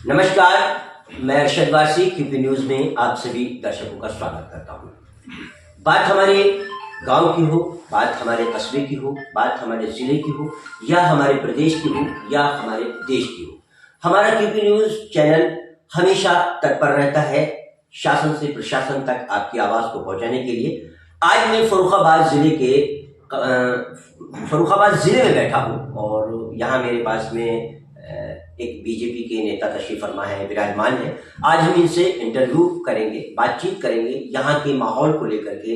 नमस्कार, मैं अरशद वासी क्यूपी न्यूज़ में आप सभी दर्शकों का स्वागत करता हूँ। बात हमारे गांव की हो, बात हमारे कस्बे की हो, बात हमारे ज़िले की हो या हमारे प्रदेश की हो या हमारे देश की हो, हमारा क्यूपी न्यूज़ चैनल हमेशा तत्पर रहता है शासन से प्रशासन तक आपकी आवाज़ को पहुँचाने के लिए। आज मैं फर्रुखाबाद ज़िले में बैठा हूँ और यहाँ मेरे पास में एक बीजेपी के नेता तशरीफ फरमा है, विराजमान है। आज हम इनसे इंटरव्यू करेंगे, बातचीत करेंगे यहाँ के माहौल को लेकर के।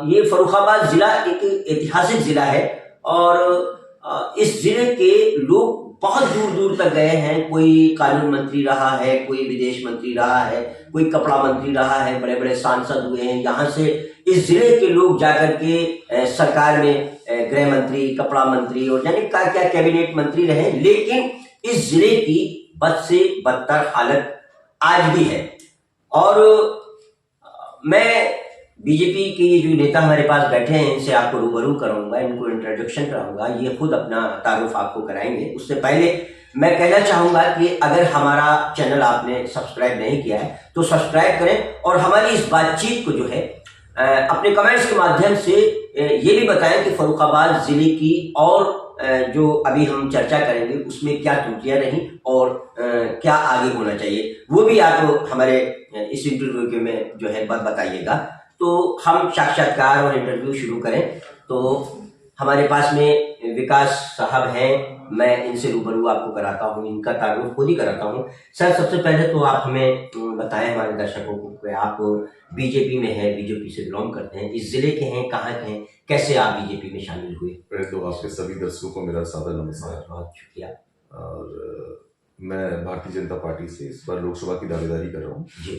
ये फर्रुखाबाद ज़िला एक ऐतिहासिक ज़िला है और इस ज़िले के लोग बहुत दूर दूर तक गए हैं। कोई कानून मंत्री रहा है, कोई विदेश मंत्री रहा है, कोई कपड़ा मंत्री रहा है, बड़े बड़े सांसद हुए हैं। यहाँ से इस ज़िले के लोग जाकर के सरकार में गृह मंत्री, कपड़ा मंत्री और यानी क्या क्या कैबिनेट मंत्री रहे, लेकिन इस जिले की बद से बदतर हालत आज भी है। और मैं बीजेपी के ये जो नेता हमारे पास बैठे हैं इनसे आपको रूबरू कराऊंगा, इनको इंट्रोडक्शन कराऊंगा, ये खुद अपना तारुफ आपको कराएंगे। उससे पहले मैं कहना चाहूँगा कि अगर हमारा चैनल आपने सब्सक्राइब नहीं किया है तो सब्सक्राइब करें और हमारी इस बातचीत को जो है अपने कमेंट्स के माध्यम से ये भी बताएं कि फर्रुखाबाद ज़िले की और जो अभी हम चर्चा करेंगे उसमें क्या त्रुटियां रहीं और क्या आगे होना चाहिए, वो भी आप हमारे इस इंटरव्यू में जो है बताइएगा। तो हम साक्षात्कार और इंटरव्यू शुरू करें। तो हमारे पास में विकास साहब हैं, मैं इनसे रूबरू आपको कराता हूँ, इनका तारुफ खुद ही कराता हूँ। सर, सबसे पहले तो आप हमें बताएं हमारे दर्शकों को कि आप बीजेपी में हैं, बीजेपी से बिलोंग करते हैं, इस जिले के हैं, कहाँ के हैं, कैसे आप बीजेपी में शामिल हुए? पहले तो आपके सभी दर्शकों को मेरा सादर नमस्कार। बहुत शुक्रिया। और मैं भारतीय जनता पार्टी से इस बार लोकसभा की दावेदारी कर रहा हूँ जी,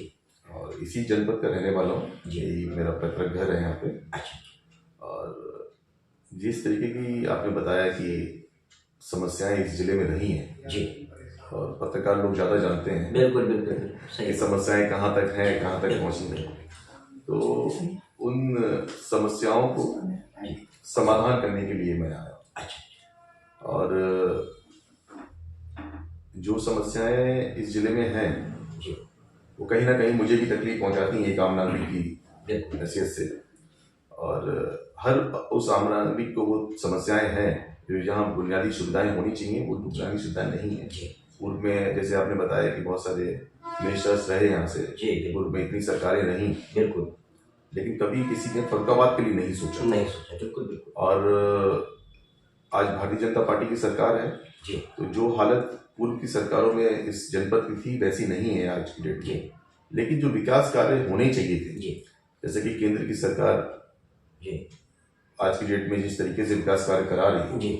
और इसी जनपद का रहने वाला हूँ जी। यही मेरा पैतृक घर है यहाँ पे। अच्छा। और जिस तरीके की आपने बताया कि समस्याएं इस जिले में रही हैं जी, और पत्रकार लोग ज़्यादा जानते हैं बिल्कुल बिल्कुल सही। कि समस्याएं कहाँ तक हैं, कहाँ तक पहुँची हैं, तो उन समस्याओं को समाधान करने के लिए मैं आया। अच्छा। और जो समस्याएं इस जिले में हैं जी, वो कहीं ना कहीं मुझे भी तकलीफ पहुंचाती हैं एक आम नागरिक की हैसियत से। और हर उस आम नागरिक को वो समस्याएं हैं जो जहाँ बुनियादी सुविधाएं होनी चाहिए वो बुनियादी सुविधाएं नहीं है। पूर्व में जैसे आपने बताया कि बहुत सारे मिनिस्टर्स रहे यहाँ से, पूर्व में इतनी सरकारें नहीं, बिल्कुल, लेकिन कभी किसी ने फर्रुखाबाद के लिए नहीं सोचा। बिल्कुल बिल्कुल। और आज भारतीय जनता पार्टी की सरकार है जी, तो जो हालत पूर्व की सरकारों में इस जनपद की थी वैसी नहीं है आज की डेट में। लेकिन जो विकास कार्य होने चाहिए थे, जैसे कि केंद्र की सरकार आज की डेट में जिस तरीके से विकास कार्य करा रही है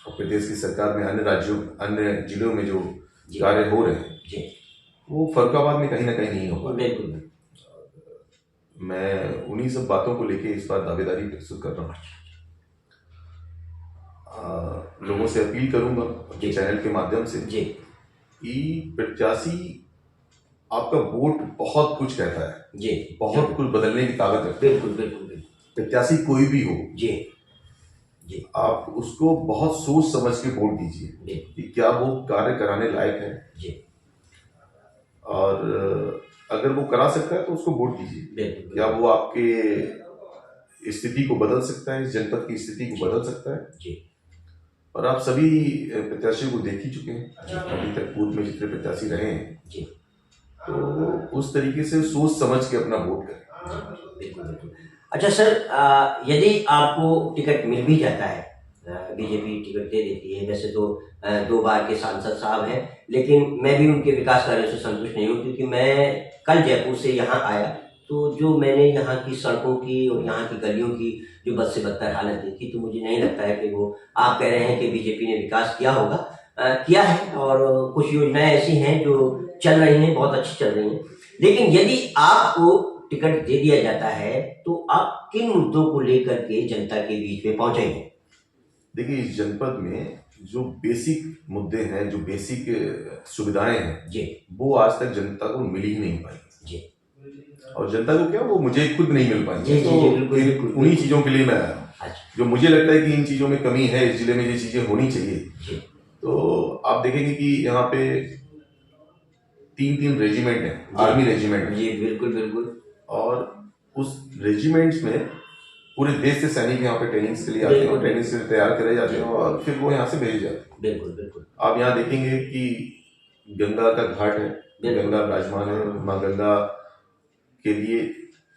और प्रदेश की सरकार में अन्य राज्यों, अन्य जिलों में जो कार्य हो रहे हैं वो फर्रुखाबाद में कहीं ना कहीं नहीं हो पा रहे। बिल्कुल। मैं उन्हीं सब बातों को लेके इस बार दावेदारी प्रस्तुत कर रहा हूँ। लोगों से अपील करूंगा अपने चैनल के माध्यम से कि प्रत्याशी आपका वोट बहुत कुछ कहता है, बहुत कुछ बदलने की ताकत रखता है। बिल्कुल बिल्कुल बिल्कुल। प्रत्याशी कोई भी हो आप उसको बहुत सोच समझ के वोट दीजिए कि क्या वो कार्य कराने लायक है, और अगर वो करा सकता है तो उसको वोट दीजिए। क्या वो आपके स्थिति को बदल सकता है, इस जनपद की स्थिति को बदल सकता है। और आप सभी प्रत्याशियों को देख ही चुके हैं अभी तक, पूर्व में जितने प्रत्याशी रहे हैं, तो उस तरीके से सोच समझ के अपना वोट करें। अच्छा सर, यदि आपको टिकट मिल भी जाता है, बीजेपी टिकट दे देती है, वैसे तो 2 बार के सांसद साहब हैं, लेकिन मैं भी उनके विकास कार्यों से संतुष्ट नहीं हूँ, क्योंकि मैं कल जयपुर से यहाँ आया तो जो मैंने यहाँ की सड़कों की और यहाँ की गलियों की जो बद से बदतर हालत देखी, तो मुझे नहीं लगता है कि वो आप कह रहे हैं कि बीजेपी ने विकास किया होगा, किया है। और कुछ योजनाएं ऐसी हैं जो चल रही हैं, बहुत अच्छी चल रही हैं, लेकिन यदि आपको टिकट दे दिया जाता है तो आप किन मुद्दों को लेकर के जनता के बीच में पहुंचेंगे? देखिए, इस जनपद में जो बेसिक मुद्दे हैं, जो बेसिक सुविधाएं हैं, वो आज तक जनता को मिल ही नहीं पाई। और जनता को क्या, वो मुझे खुद नहीं मिल पाई। तो उन्हीं चीजों के लिए मैं आया, जो मुझे लगता है कि इन चीजों में कमी है, इस जिले में ये चीजें होनी चाहिए। तो आप देखेंगे कि यहाँ पे 3 रेजिमेंट है, आर्मी रेजिमेंट है। जी बिल्कुल बिल्कुल। और उस रेजिमेंट्स में पूरे देश से सैनिक यहाँ पे ट्रेनिंग्स के लिए आते हैं, ट्रेनिंग से तैयार करे जाते हैं और फिर वो यहाँ से भेजे जाते हैं। बिल्कुल बिल्कुल। आप यहाँ देखेंगे कि गंगा का घाट है, गंगा विराजमान है, माँ गंगा के लिए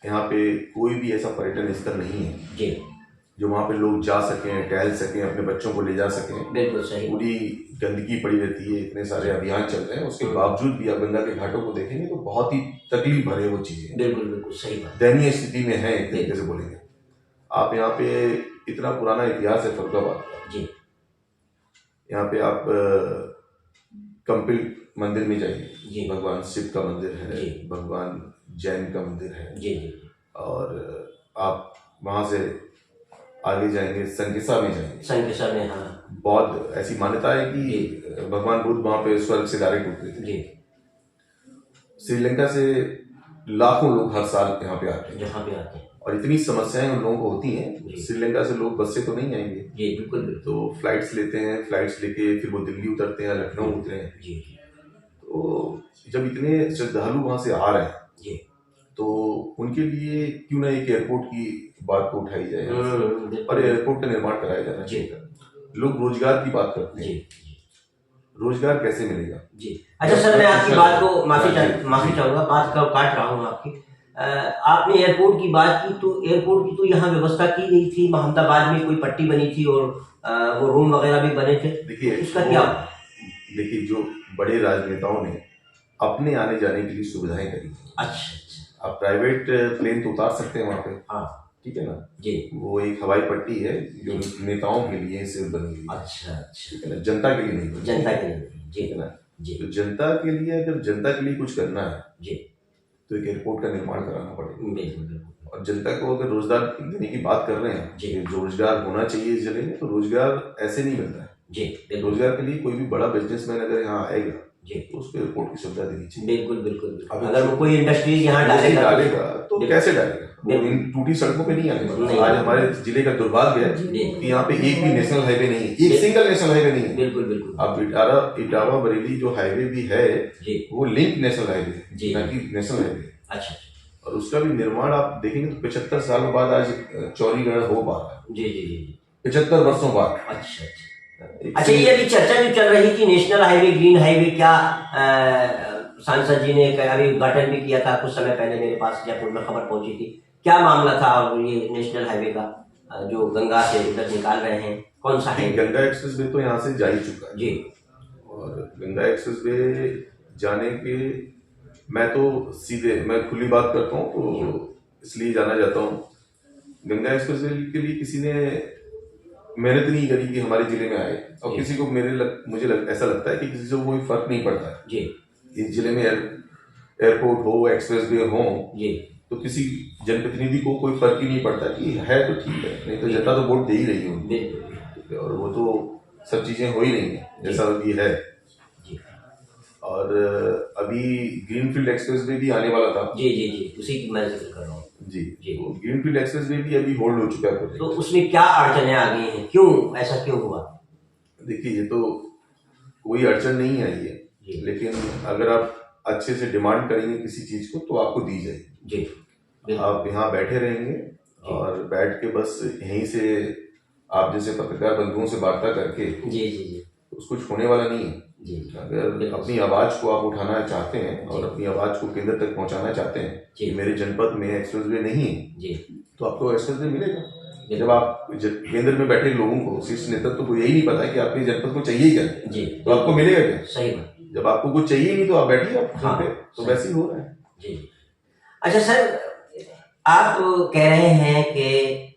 यहाँ पे कोई भी ऐसा पर्यटन स्थल नहीं है जी जो वहाँ पे लोग जा सकें, टहल सकें, अपने बच्चों को ले जा सकें। बिल्कुल सही। पूरी गंदगी पड़ी रहती है, इतने सारे अभियान चल रहे हैं, उसके बावजूद भी आप गंगा के घाटों को देखेंगे तो बहुत ही तकलीफ भरे वो चीजें, बिल्कुल बिल्कुल सही बात, दयनीय स्थिति में है एक तरीके से बोलेंगे। आप यहाँ पे इतना पुराना इतिहास है फर्रुखाबाद का जी। यहाँ पे आप कंपिल मंदिर में जाइए जी। भगवान शिव का मंदिर है, जी। भगवान जैन का मंदिर है जी जी। और आप वहां से आगे जाएंगे संकिसा में जाएंगे, संकिसा में हाँ बौद्ध ऐसी मान्यता है कि भगवान बुद्ध वहां पे स्वर्ग से डायरेक्ट उतरे थे। जी। श्रीलंका से लाखों लोग हर साल यहाँ पे आते हैं, यहाँ पे आते हैं और इतनी समस्याएं उन लोगों को होती हैं। जी। श्रीलंका से लोग बस से तो नहीं आएंगे जी बिल्कुल बिल्कुल। तो फ्लाइट्स लेते हैं, फ्लाइट्स लेके फिर वो दिल्ली उतरते हैं, लखनऊ उतरे हैं। जी जी। तो जब इतने श्रद्धालु वहां से आ रहे हैं जी तो उनके लिए क्यों ना एक एयरपोर्ट की बात को उठाई जाए और एयरपोर्ट का निर्माण कराया जाना चाहिए। लोग रोजगार की बात करते हैं, रोजगार कैसे मिलेगा जी। अच्छा सर, मैं आपकी बात को माफी चाहूंगा, बात का काट रहा हूँ आपकी। आपने एयरपोर्ट की बात की तो एयरपोर्ट की तो यहाँ व्यवस्था की गई थी, अहमदाबाद में कोई पट्टी बनी थी और वो रूम वगैरह भी बने थे। देखिए उसका क्या? देखिए जो बड़े राजनेताओं ने अपने आने जाने के लिए सुविधाएं करी। अच्छा। आप प्राइवेट प्लेन तो उतार सकते हैं वहाँ पे, हाँ ठीक है ना जी। वो एक हवाई पट्टी है जो नेताओं के लिए सिर्फ बनी हुई है। अच्छा, ठीक है ना, जनता के लिए नहीं बनी, जनता के लिए जी, ठीक है ना जी। तो जनता के लिए, अगर जनता के लिए कुछ करना है जी तो एक एयरपोर्ट का निर्माण कराना पड़ेगा। बिल्कुल बिल्कुल। और जनता को अगर रोजगार देने की बात कर रहे हैं, जी। जो रोजगार होना चाहिए इस जिले में, तो रोजगार ऐसे नहीं मिलता है जी। रोजगार के लिए कोई भी बड़ा बिजनेसमैन अगर यहाँ आएगा जी तो उसको एयरपोर्ट की सुविधा देनी चाहिए। बिल्कुल बिल्कुल। अगर वो कोई इंडस्ट्रीज यहाँ डालेगा तो कैसे डालेगा, वो इन टूटी सड़कों पे नहीं आएगा। आज हमारे जिले का दुर्भाग्य है कि यहाँ पे एक भी नेशनल हाईवे नहीं है, एक सिंगल नेशनल हाईवे नहीं है। बिल्कुल बिल्कुल। अब इटावा बरेली जो हाईवे भी है वो लिंक नेशनल हाईवे जी। है, ना कि नेशनल हाईवे। अच्छा। और उसका भी निर्माण आप देखेंगे तो 75 सालों बाद आज चौड़ीकरण हो पा रहा है। जी जी जी। 75 वर्षों बाद। अच्छा अच्छा, ये अभी चर्चा जो चल रही थी नेशनल हाईवे, ग्रीन हाईवे, क्या सांसद जी ने अभी उद्घाटन भी किया था कुछ समय पहले, मेरे पास जयपुर में खबर पहुंची थी। क्या मामला था और ये नेशनल हाईवे का जो गंगा से उधर निकाल रहे हैं, कौन सा है? गंगा एक्सप्रेस वे तो यहाँ से जा ही चुका है जी। और गंगा एक्सप्रेस वे जाने के मैं खुली बात करता हूँ तो इसलिए जाना चाहता हूँ। गंगा एक्सप्रेस वे के लिए किसी ने मेहनत नहीं करी कि हमारे जिले में आए, और किसी को ऐसा लगता है कि किसी से कोई फर्क नहीं पड़ता है जी। इस जिले में एयरपोर्ट हो, एक्सप्रेस वे हो जी, तो किसी जनप्रतिनिधि को कोई फर्क ही नहीं पड़ता कि है तो ठीक है, नहीं तो जनता तो वोट दे ही रही है और वो तो सब चीजें हो ही रही है जैसा अभी है। और अभी ग्रीनफील्ड एक्सप्रेस वे भी आने वाला था। जी जी जी, उसी की मैं जिक्र कर रहा हूँ। जी जी, तो ग्रीनफील्ड एक्सप्रेस वे भी अभी होल्ड हो चुका है। तो उसमें क्या अड़चने आ गई हैं, क्यों ऐसा क्यों हुआ? देखिए ये तो कोई अड़चन नहीं आई है, लेकिन अगर आप अच्छे से डिमांड करेंगे किसी चीज को तो आपको दी जाएगी। जी, आप यहाँ बैठे रहेंगे और बैठ के बस यहीं से आप जैसे पत्रकार बंधुओं से वार्ता करके जी जी जी उसको छोड़ने वाला नहीं है। जी, अगर अपनी आवाज को आप उठाना चाहते हैं और अपनी आवाज को केंद्र तक पहुंचाना चाहते हैं कि मेरे जनपद में एक्सप्रेस वे नहीं है तो आपको एक्सप्रेस वे मिलेगा। जब आप केंद्र में बैठे लोगों को, शीर्ष नेतृत्व को यही नहीं पता है कि आपके जनपद को चाहिए क्या, तो आपको मिलेगा क्या? सही बात। जब आपको कुछ चाहिए नहीं तो आप बैठिए, आप तो वैसे ही हो रहा है। जी। अच्छा सर, आप कह रहे हैं कि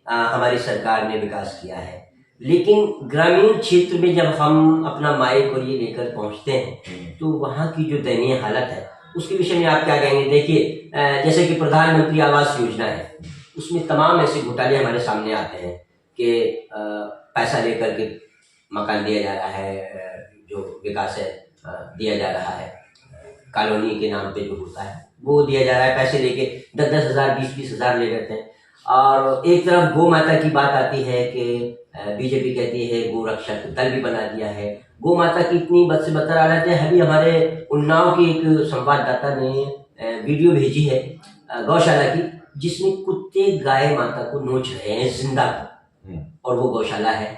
हमारी सरकार ने विकास किया है, लेकिन ग्रामीण क्षेत्र में जब हम अपना माइक और ये लेकर पहुंचते हैं तो वहाँ की जो दयनीय हालत है उसके विषय में आप क्या कहेंगे? देखिए जैसे कि प्रधानमंत्री आवास योजना है, उसमें तमाम ऐसे घोटाले हमारे सामने आते हैं कि पैसा लेकर के मकान दिया जा रहा है, जो विकास है दिया जा रहा है, कॉलोनी के नाम पे जो होता है वो दिया जा रहा है, पैसे लेके 10-10 हज़ार 20-20 हज़ार ले लेते हैं। और एक तरफ गौ माता की बात आती है कि बीजेपी कहती है गो रक्षक दल भी बना दिया है, गौ माता की इतनी बद से बदतर हालत है। अभी हमारे उन्नाव की एक संवाददाता ने वीडियो भेजी है गौशाला की, जिसमें कुत्ते गाय माता को नोच रहे हैं जिंदा, और वो गौशाला है।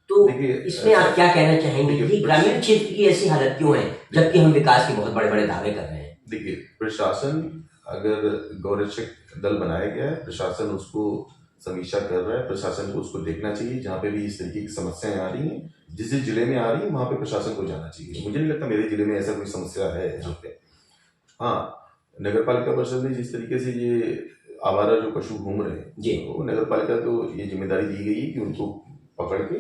तो इसमें आप क्या कहना चाहेंगे कि ग्रामीण क्षेत्र की ऐसी हालत क्यों है, जबकि हम विकास के बहुत बड़े बड़े दावे कर रहे हैं? देखिए, प्रशासन अगर गौरक्षक दल बनाया गया है, प्रशासन उसको समीक्षा कर रहा है, प्रशासन को उसको देखना चाहिए। जहाँ पे भी इस तरीके की समस्याएं आ रही हैं, जिस जिस जिले में आ रही है, वहां पे प्रशासन को जाना चाहिए। मुझे नहीं लगता मेरे जिले में ऐसा कोई समस्या है यहाँ पे। हाँ, नगर पालिका परिषद ने जिस तरीके से ये आवारा जो पशु घूम रहे हैं, तो नगर पालिका को ये जिम्मेदारी दी गई है कि उनको पकड़ के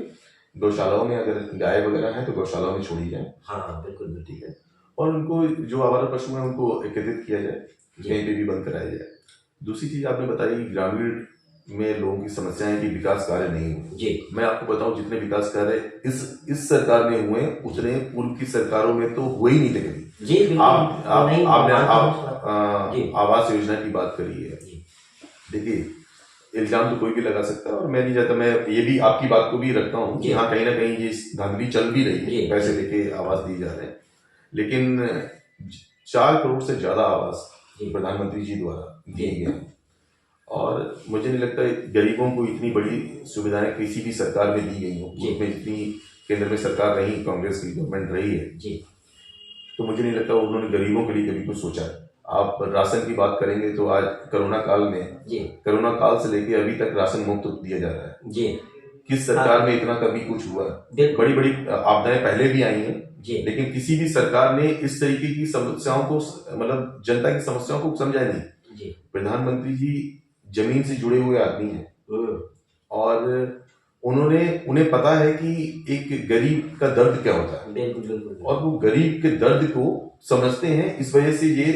गौशालाओं में, अगर गाय वगैरह है तो गौशालाओं में छोड़ी जाए। हाँ बिल्कुल, ठीक है। और उनको जो आवारा पशु हैं उनको एकत्रित किया जाए, कहीं पे भी बंद कराया जाए। दूसरी चीज आपने बताई कि ग्रामीण में लोगों की समस्याएं कि विकास कार्य नहीं हुए। मैं आपको बताऊं, जितने विकास कार्य इस सरकार में हुए उतने पूर्व की सरकारों में तो हुए ही नहीं थे कभी। आपने आवास योजना की बात करी है। देखिए, इल्जाम तो कोई भी लगा सकता है, और मैं नहीं चाहता, मैं ये भी आपकी बात को भी रखता हूँ कि हाँ, कहीं ना कहीं ये धांधली चल भी रही है, पैसे लेके आवास दिए जा रहे हैं। लेकिन 4 करोड़ से ज्यादा आवास प्रधानमंत्री जी द्वारा दिए गए हैं, और मुझे नहीं लगता गरीबों को इतनी बड़ी सुविधाएं किसी भी सरकार में दी गई हो। उसमें जितनी केंद्र में सरकार रही, कांग्रेस की गवर्नमेंट रही है, तो मुझे नहीं लगता उन्होंने गरीबों के लिए कभी कुछ सोचा है। आप राशन की बात करेंगे तो आज कोरोना काल से लेके अभी तक राशन मुफ्त दिया जा रहा है। किस सरकार में इतना कभी कुछ हुआ? बड़ी बड़ी आपदाएं पहले भी आई हैं, लेकिन किसी भी सरकार ने इस तरीके की समस्याओं को, मतलब जनता की समस्याओं को समझा नहीं। प्रधानमंत्री जी जमीन से जुड़े हुए आदमी हैं, और उन्हें पता है कि एक गरीब का दर्द क्या होता है, और वो गरीब के दर्द को समझते हैं। इस वजह से ये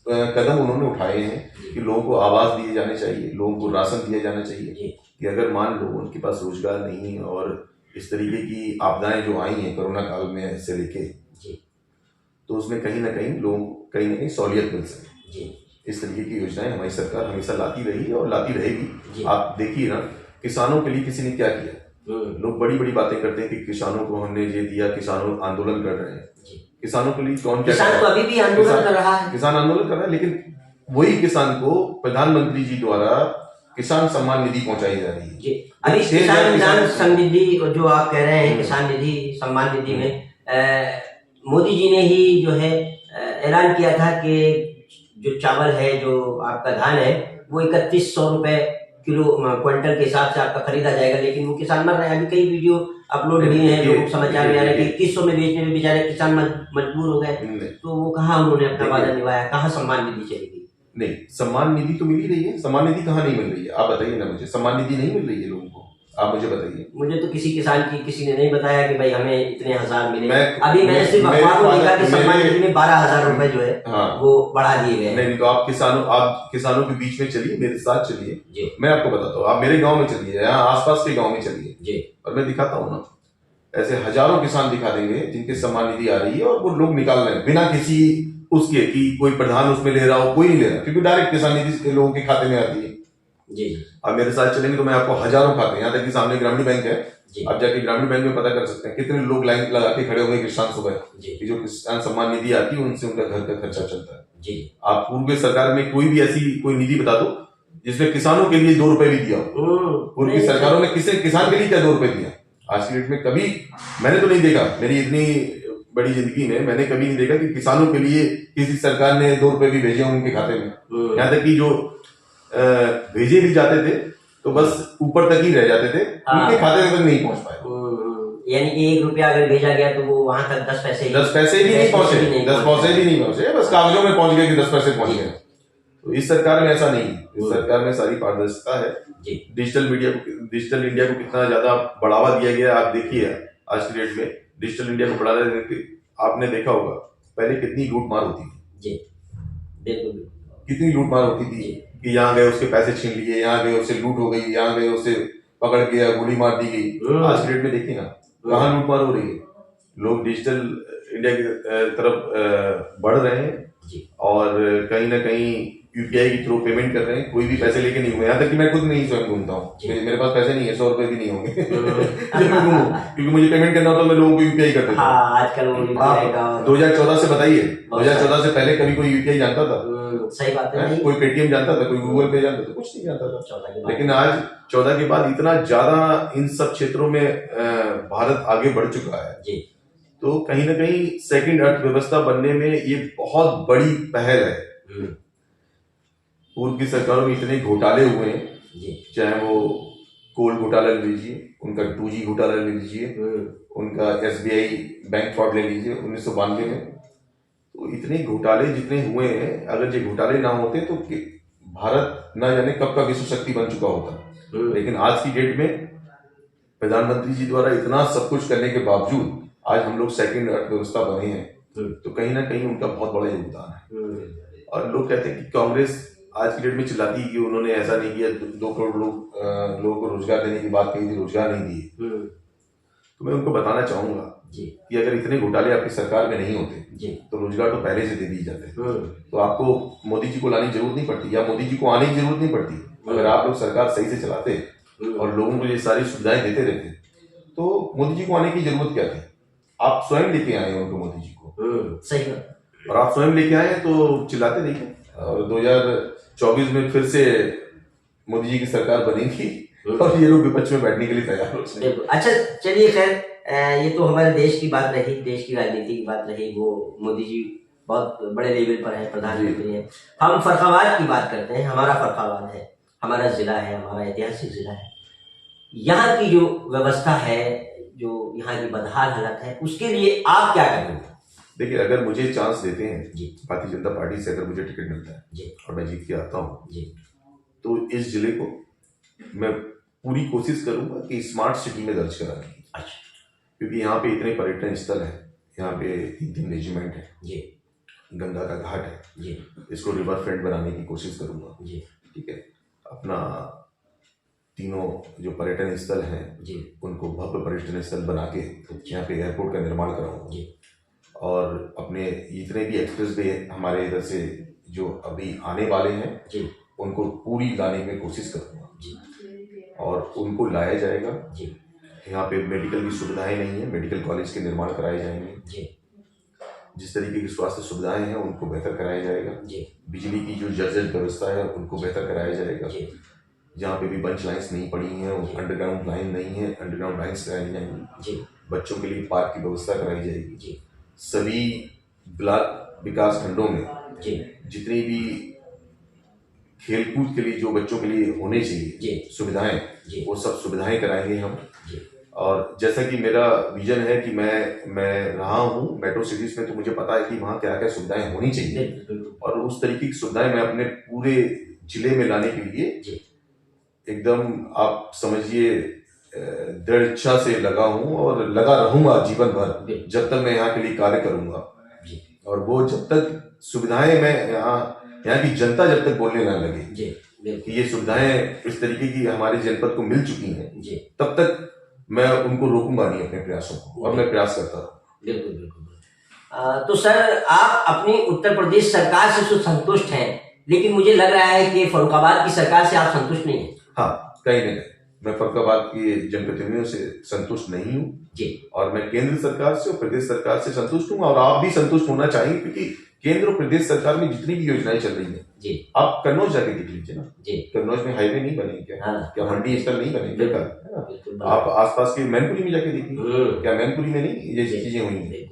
कदम उन्होंने उठाए हैं कि लोगों को आवास दिए जाने चाहिए, लोगों को राशन दिया जाना चाहिए। कि अगर मान लो उनके पास रोजगार नहीं है और इस तरीके की आपदाएं जो आई हैं कोरोना काल में से लेके, तो उसमें कहीं ना कहीं लोगों को कहीं ना कहीं सहूलियत मिल सके। इस तरीके की योजनाएं हमारी सरकार हमेशा लाती रही है और लाती रहेगी। आप देखिए ना, किसानों के लिए किसी ने क्या किया? लोग बड़ी बड़ी बातें करते हैं कि किसानों को हमने ये दिया, किसानों आंदोलन कर रहे हैं। किसानों के लिए कौन क्या? किसान तो अभी भी आंदोलन कर रहा है। किसान आंदोलन कर रहा है, लेकिन वही किसान को प्रधानमंत्री जी द्वारा किसान सम्मान निधि पहुंचाई जा रही है। अभी किसान समृद्धि जो आप कह रहे हैं, किसान निधि सम्मान निधि में मोदी जी ने ही जो है ऐलान किया था कि जो चावल है, जो आपका धान है, वो 3100 रुपए किलो क्विंटल के हिसाब से आपका खरीदा जाएगा। लेकिन वो किसान मर रहे हैं। अभी कई वीडियो अपलोड हुई हैं जो समाचार में आ रहे हैं कि 2100 में बेचने में बेचारे किसान मजबूर हो गए। तो वो कहाँ उन्होंने अपना वादा निभाया, कहाँ सम्मान निधि चली गई? नहीं, सम्मान निधि तो मिल ही रही है। सम्मान निधि कहाँ नहीं मिल रही है? आप बताइए ना मुझे। सम्मान निधि नहीं मिल रही है लोगों को, आप मुझे बताइए। मुझे तो किसी किसान की किसी ने नहीं बताया कि भाई हमें इतने हजार मिले। अभी मैंने सिर्फ अखबार में देखा कि सम्मान निधि में 12,000 रुपए जो है वो बढ़ा दिए गए। नहीं तो आप किसानों के बीच में चलिए, मेरे साथ चलिए, मैं आपको बताता हूँ। आप मेरे गाँव में चलिए, यहाँ आसपास के गाँव में चलिए, और मैं दिखाता हूँ ना, ऐसे हजारों किसान दिखा देंगे जिनके सम्मान निधि आ रही है और वो लोग निकाल रहे हैं बिना किसी उसके कि कोई प्रधान उसमें ले रहा हो, कोई नहीं ले रहा, क्योंकि डायरेक्ट किसान निधि लोगों के खाते में आती है। अब मेरे साथ चलेंगे तो मैं आपको हजारों खाते, यहाँ तक कि सामने ग्रामीण बैंक है, आप जाके ग्रामीण बैंक में पता कर सकते हैं कितने लोग लाइन लगा के खड़े होंगे किसान सुबह कि जो किसान सम्मान निधि आती है उनसे उनका घर का खर्चा चलता है। आप पूर्व सरकार में कोई भी ऐसी कोई निधि बता दो जिसमें किसानों के लिए 2 रुपए भी दिया हो। पूर्व की सरकारों ने किसान के लिए क्या 2 रुपए दिया? आज की डेट में कभी मैंने तो नहीं देखा, मेरी इतनी बड़ी जिंदगी में मैंने कभी नहीं देखा कि किसानों के लिए किसी सरकार ने 2 रुपए भी भेजे उनके खाते में। यहाँ तक कि जो भेजे भी जाते थे तो बस ऊपर तक ही रह जाते थे, उनके खाते तक नहीं पहुंच पाए। यानी कि 1 रुपया अगर भेजा गया तो वो वहां तक 10 पैसे भी नहीं पहुंचे, 10 पैसे भी नहीं पहुंचे, बस कागजों में पहुंच गए कि 10 पैसे पहुंच गए। तो इस सरकार में ऐसा नहीं है। इस सरकार में सारी पारदर्शिता है। डिजिटल इंडिया को कितना ज्यादा बढ़ावा दिया गया आप देखिए। आज की डेट में डिजिटल इंडिया को बढ़ावा देने के आपने देखा होगा पहले कितनी लूटमार होती थी, कितनी लूटमार होती थी कि यहाँ गए उसके पैसे छीन लिए, यहाँ गए उससे लूट हो गई, यहाँ गए उससे पकड़ के गोली मार दी गई। आज की डेट में देखिए ना कहाँ लूटमार हो रही है। लोग डिजिटल इंडिया की तरफ बढ़ रहे हैं और कहीं ना कहीं यूपीआई के थ्रू पेमेंट कर रहे हैं, कोई भी पैसे लेके नहीं हुए। यहाँ तक कि मैं खुद नहीं स्वयं घूमता हूँ, मेरे पास पैसे नहीं है, 100 रुपए भी नहीं होंगे जब मैं घूमूं, क्योंकि मुझे पेमेंट करना होता है, मैं लोगों को यूपीआई कर देता हूँ। हाँ, आजकल वो यूपीआई का 2014 से बताइए, 2014 से पहले कभी कोई यूपीआई जानता था? सही बात है, कोई पेटीएम जानता था, कोई गूगल पे जानता था? कुछ नहीं जानता था। 14 के बाद। लेकिन आज 14 के बाद इतना ज्यादा इन सब क्षेत्रों में भारत आगे बढ़ चुका है जी। तो कहीं ना कहीं सेकंड अर्थव्यवस्था बनने में ये बहुत बड़ी पहल है। पूर्व की सरकारों में इतने घोटाले हुए हैं जी, चाहे वो कोल घोटाला ले लीजिए, उनका 2G घोटाला ले लीजिए, उनका SBI बैंक फ्रॉड ले लीजिए 1992 में, तो इतने घोटाले जितने हुए हैं, अगर ये घोटाले ना होते तो भारत ना जाने कब का विश्व शक्ति बन चुका होता। लेकिन आज की डेट में प्रधानमंत्री जी द्वारा इतना सब कुछ करने के बावजूद आज हम लोग सेकंड अर्थव्यवस्था बने हैं, तो कहीं ना कहीं उनका बहुत बड़ा योगदान है। और लोग कहते हैं कि कांग्रेस आज की डेट में चिल्लाती है कि उन्होंने ऐसा नहीं किया, 2 करोड़ लोगों को रोजगार देने की बात कही थी, रोजगार नहीं दिए। तो मैं उनको बताना चाहूंगा कि अगर इतने घोटाले आपकी सरकार में नहीं होते तो रोजगार तो पहले से दे दिए जाते। तो आपको मोदी जी को लाने की जरूरत नहीं पड़ती, या मोदी जी को आने की जरूरत नहीं पड़ती। अगर आप लोग सरकार सही से चलाते और लोगों को ये सारी सुविधाएं देते रहते तो मोदी जी को आने की जरूरत क्या थी? आप स्वयं लेके आए हैं उनको, मोदी जी को। सही, और आप स्वयं लेके आए हैं तो चिल्लाते रहिए, और 2024 में फिर से मोदी जी की सरकार बनेगी और ये लोग विपक्ष में बैठने के लिए तैयार हो जाए। अच्छा, चलिए, खैर ये तो हमारे देश की बात रही, देश की राजनीति की बात रही। वो मोदी जी बहुत बड़े लेवल पर है, प्रधानमंत्री है। हम फर्रुखाबाद की बात करते हैं। हमारा फर्रुखाबाद है, हमारा जिला है, हमारा ऐतिहासिक जिला है। यहाँ की जो व्यवस्था है, जो यहाँ की बदहाल हालत है, उसके लिए आप क्या करेंगे? देखिए, अगर मुझे चांस देते हैं जी, भारतीय जनता पार्टी से, अगर मुझे टिकट मिलता है जी, और मैं जीत के आता हूँ जी, तो इस जिले को मैं पूरी कोशिश करूंगा कि स्मार्ट सिटी में दर्ज कराने की। अच्छा, क्योंकि यहाँ पे इतने पर्यटन स्थल है, यहाँ पे 3 रेजिमेंट है जी, गंगा का घाट है जी, इसको रिवर फ्रंट बनाने की कोशिश करूंगा जी, ठीक है। अपना तीनों जो पर्यटन स्थल हैं जी, उनको भव्य पर्यटन स्थल बना के यहाँ पे एयरपोर्ट का निर्माण कराऊंगा जी, और अपने इतने भी एक्सप्रेस वे हमारे इधर से जो अभी आने वाले हैं जी, उनको पूरी लाने की कोशिश करूंगा जी, और उनको लाया जाएगा। जी, यहाँ पे मेडिकल की सुविधाएं नहीं है, मेडिकल कॉलेज के निर्माण कराए जाएंगे। जी, जिस तरीके की स्वास्थ्य सुविधाएं हैं उनको बेहतर कराया जाएगा। जी, बिजली की जो जर्जर व्यवस्था है उनको बेहतर कराया जाएगा। जी, जहाँ पे भी बंच लाइन्स नहीं पड़ी हैं, अंडरग्राउंड लाइन नहीं है, अंडरग्राउंड लाइन्स कराई जाएंगी। जी, बच्चों के लिए पार्क की व्यवस्था कराई जाएगी। जी, सभी ब्लॉक विकास खंडों में जी, जितनी भी खेलकूद के लिए जो बच्चों के लिए होने चाहिए जी, सुविधाएं, जी, वो सब सुविधाएं कराएंगे हम। जी, और जैसा कि मेरा विजन है कि मैं रहा हूँ मेट्रो सिटीज में, तो मुझे पता है कि वहाँ क्या क्या सुविधाएं होनी चाहिए और उस तरीके की सुविधाएं मैं अपने पूरे जिले में लाने के लिए एकदम आप समझिए दृढ़ इच्छा से लगा हूँ और लगा रहूंगा जीवन भर, जब तक मैं यहाँ के लिए कार्य करूंगा। और वो जब तक सुविधाएं मैं यहाँ की जनता जब तक बोलने ना लगे कि ये सुविधाएं इस तरीके की हमारे जनपद को मिल चुकी हैं, तब तक मैं उनको रोकूंगा नहीं अपने प्रयासों को, और मैं प्रयास करता रहूँ। बिल्कुल, बिल्कुल। तो सर, आप अपनी उत्तर प्रदेश सरकार से तो संतुष्ट हैं, लेकिन मुझे लग रहा है कि फर्रुखाबाद की सरकार से आप संतुष्ट नहीं हैं। हाँ, कहीं ना कहीं मैं फर्रुखाबाद के जनप्रतिनिधियों से संतुष्ट नहीं हूँ जी, और मैं केंद्र सरकार से और प्रदेश सरकार से संतुष्ट हूँ, और आप भी संतुष्ट होना चाहिए, क्योंकि केंद्र और प्रदेश सरकार में जितनी भी योजनाएं चल रही हैं जी, आप कन्नौज जाके देख लीजिए ना जी, कन्नौज में हाईवे नहीं बने क्या? हाँ, क्या मंडी स्थल नहीं बने क्या? बिल्कुल, आप आसपास के मैनपुरी में जाके देखिए, क्या मैनपुरी में नहीं ये चीजें हुई हैं?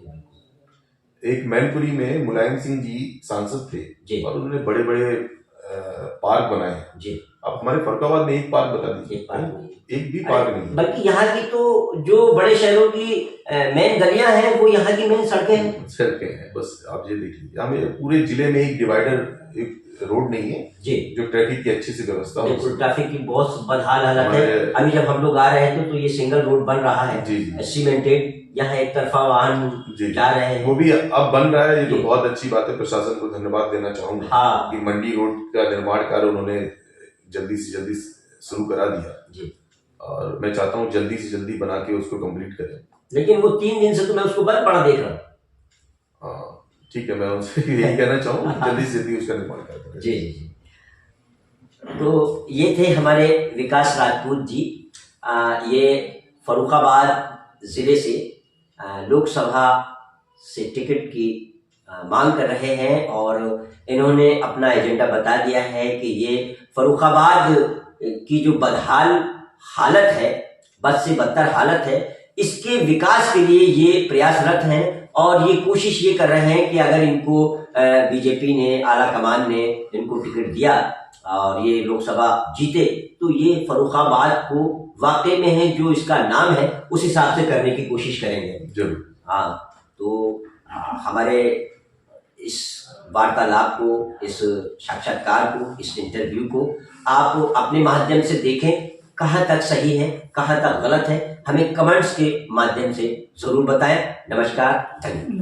एक मैनपुरी में मुलायम सिंह जी सांसद थे और उन्होंने बड़े बड़े पार्क बनाए जी। अब हमारे फर्रुखाबाद में एक पार्क बता दीजिए, एक भी पार्क नहीं। बल्कि यहाँ की तो जो बड़े शहरों की मेन गलियां हैं वो यहाँ की मेन सड़कें हैं। बस आप ये देख लीजिए, हमें पूरे जिले में एक डिवाइडर, एक रोड नहीं है जी, जो ट्रैफिक की अच्छी से व्यवस्था हो। ट्रैफिक की बहुत बदहाल हालत है। अभी जब हम लोग आ रहे थे तो ये सिंगल रोड बन रहा है जी, सीमेंटेड, यहाँ एक तरफा वाहन जा रहे हैं, वो भी अब बन रहा है। ये तो बहुत अच्छी बात है, प्रशासन को धन्यवाद देना चाहूंगा। हाँ, कि मंडी रोड का निर्माण कार्य उन्होंने जल्दी से जल्दी शुरू करा दिया जी, और मैं चाहता हूँ जल्दी से जल्दी बना के उसको कंप्लीट करें। लेकिन वो 3 दिन से तो मैं उसको बंद पड़ा देख रहा हूँ। हाँ ठीक है, मैं उनसे यही कहना चाहूँगा जल्दी से जल्दी उसका निर्माण करें। जी जी जी। तो ये थे हमारे विकास राजपूत जी। ये फर्रुखाबाद ज़िले से लोकसभा से टिकट की मांग कर रहे हैं और इन्होंने अपना एजेंडा बता दिया है कि ये फर्रुखाबाद की जो बदहाल हालत है, बद से बदतर हालत है, इसके विकास के लिए ये प्रयासरत हैं और ये कोशिश ये कर रहे हैं कि अगर इनको बीजेपी ने, आला कमान ने इनको टिकट दिया और ये लोकसभा जीते तो ये फर्रुखाबाद को वाकई में है जो इसका नाम है उस हिसाब से करने की कोशिश करेंगे जरूर। हाँ, तो हमारे इस वार्तालाप को, इस साक्षात्कार को, इस इंटरव्यू को आप अपने माध्यम से देखें, कहाँ तक सही है, कहाँ तक गलत है, हमें कमेंट्स के माध्यम से जरूर बताएं। नमस्कार, धन्यवाद।